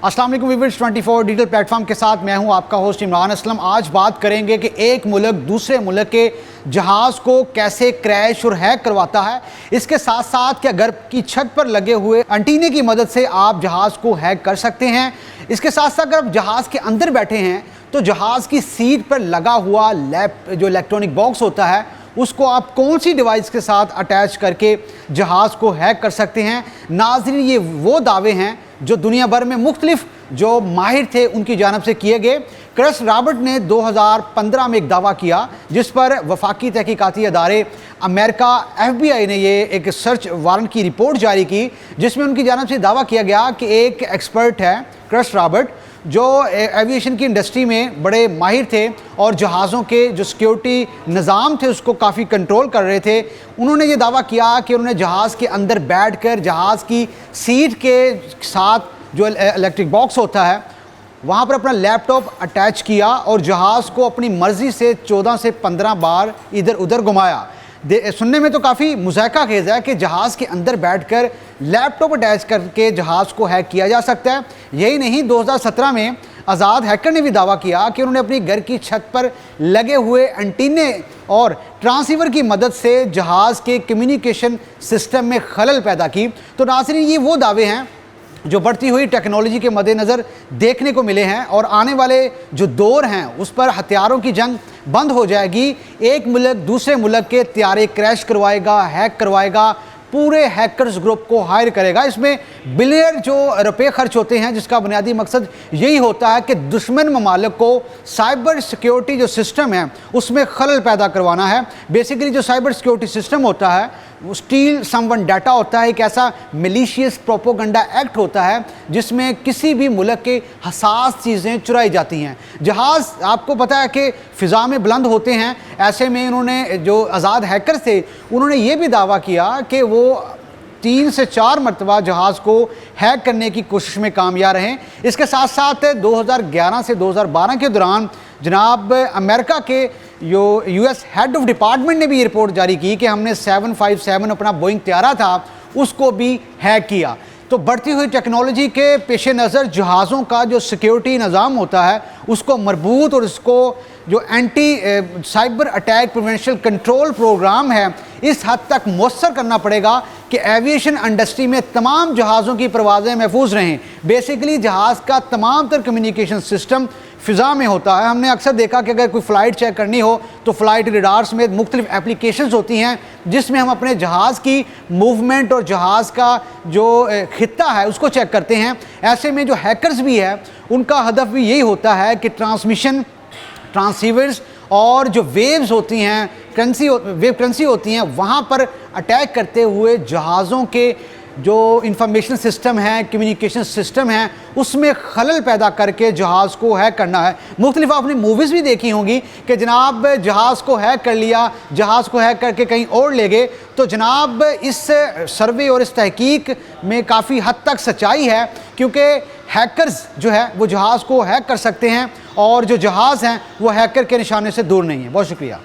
अस्सलाम वालेकुम viewers, 24 digital platform के साथ मैं हूं आपका होस्ट इमरान असलम। आज बात करेंगे कि एक मुल्क दूसरे मुल्क के जहाज़ को कैसे क्रैश और हैक करवाता है। इसके साथ साथ क्या घर की छत पर लगे हुए एंटीने की मदद से आप जहाज़ को हैक कर सकते हैं। इसके साथ साथ अगर आप जहाज़ के अंदर बैठे हैं तो जहाज़ की सीट पर लगा हुआ जो इलेक्ट्रॉनिक बॉक्स होता है उसको आप कौन सी डिवाइस के साथ अटैच करके जहाज़ को हैक कर सकते हैं। नाज़रीन, ये वो दावे हैं जो दुनिया भर में मुख्तलिफ जो माहिर थे उनकी जानब से किए गए। क्रिस रॉबर्ट ने 2015 में एक दावा किया जिस पर वफाकी तहकीकाती अदारे अमेरिका FBI ने ये एक सर्च वारंट की रिपोर्ट जारी की जिसमें उनकी जानब से दावा किया गया कि एक एक्सपर्ट है क्रिस रॉबर्ट जो एविएशन की इंडस्ट्री में बड़े माहिर थे और जहाज़ों के जो सिक्योरिटी निज़ाम थे उसको काफ़ी कंट्रोल कर रहे थे। उन्होंने ये दावा किया कि उन्होंने जहाज़ के अंदर बैठकर जहाज़ की सीट के साथ जो इलेक्ट्रिक बॉक्स होता है वहाँ पर अपना लैपटॉप अटैच किया और जहाज़ को अपनी मर्ज़ी से 14 से 15 बार इधर उधर घुमाया। सुनने में तो काफ़ी मुज़ाहिका खेज़ है कि जहाज़ के अंदर बैठकर लैपटॉप अटैच करके जहाज़ को हैक किया जा सकता है। यही नहीं, 2017 में आज़ाद हैकर ने भी दावा किया कि उन्होंने अपनी घर की छत पर लगे हुए एंटीने और ट्रांसीवर की मदद से जहाज़ के कम्युनिकेशन सिस्टम में खलल पैदा की। तो नाज़रीन, ये वो दावे हैं जो बढ़ती हुई टेक्नोलॉजी के मद्देनज़र देखने को मिले हैं और आने वाले जो दौर हैं उस पर हथियारों की जंग बंद हो जाएगी। एक मुल्क दूसरे मुल्क के त्यारे क्रैश करवाएगा, हैक करवाएगा, पूरे हैकर्स ग्रुप को हायर करेगा। इसमें बिलियन जो रुपए खर्च होते हैं जिसका बुनियादी मकसद यही होता है कि दुश्मन ममालिक को साइबर सिक्योरिटी जो सिस्टम है उसमें खलल पैदा करवाना है। बेसिकली जो साइबर सिक्योरिटी सिस्टम होता है वो स्टील समवन डाटा होता है, एक ऐसा मिलिशियस प्रोपोगंडा एक्ट होता है जिसमें किसी भी मुल्क के हसास चीज़ें चुराई जाती हैं। जहाज़ आपको पता है कि फ़िज़ा में बुलंद होते हैं, ऐसे में इन्होंने जो आज़ाद हैकर थे उन्होंने ये भी दावा किया कि वो 3 से 4 मरतबा जहाज़ को हैक करने की कोशिश में कामयाब रहे। इसके साथ साथ 2011 से 2012 के दौरान जनाब अमेरिका के US हेड ऑफ डिपार्टमेंट ने भी ये रिपोर्ट जारी की कि हमने 757 अपना बोइंग त्यारा था उसको भी हैक किया। तो बढ़ती हुई टेक्नोलॉजी के पेश नज़र जहाज़ों का जो सिक्योरिटी निज़ाम होता है उसको मरबूत और इसको जो anti cyber attack prevention control program है इस हद तक मौसर करना पड़ेगा कि एविएशन इंडस्ट्री में तमाम जहाज़ों की परवाज़ें महफूज रहें। बेसिकली जहाज़ का तमाम तर कम्युनिकेशन सिस्टम फ़िज़ा में होता है। हमने अक्सर देखा कि अगर कोई फ़्लाइट चेक करनी हो तो फ़्लाइट रडार्स में मुख्तलिफ़ एप्लीकेशंस होती हैं जिसमें हम अपने जहाज़ की मूवमेंट और जहाज़ का जो खित्ता है उसको चेक करते हैं। ऐसे में जो हैकर्स भी है उनका हदफ भी यही होता है कि ट्रांसमिशन, ट्रांसीवर्स और जो वेव्स होती हैं, वेव करेंसी होती हैं, वहाँ पर अटैक करते हुए जहाज़ों के जो इंफॉर्मेशन सिस्टम है, कम्युनिकेशन सिस्टम है, उसमें खलल पैदा करके जहाज़ को हैक करना है। मुख्तलिफ आपने मूवीज़ भी देखी होंगी कि जनाब जहाज़ को हैक कर लिया, जहाज़ को हैक करके कहीं और ले गए। तो जनाब इस सर्वे और इस तहकीक में काफ़ी हद तक सच्चाई है क्योंकि हैकर्स जो है वो जहाज़ को हैक कर सकते हैं और जो जहाज़ हैं वो हैकर के निशाने से दूर नहीं है। बहुत शुक्रिया।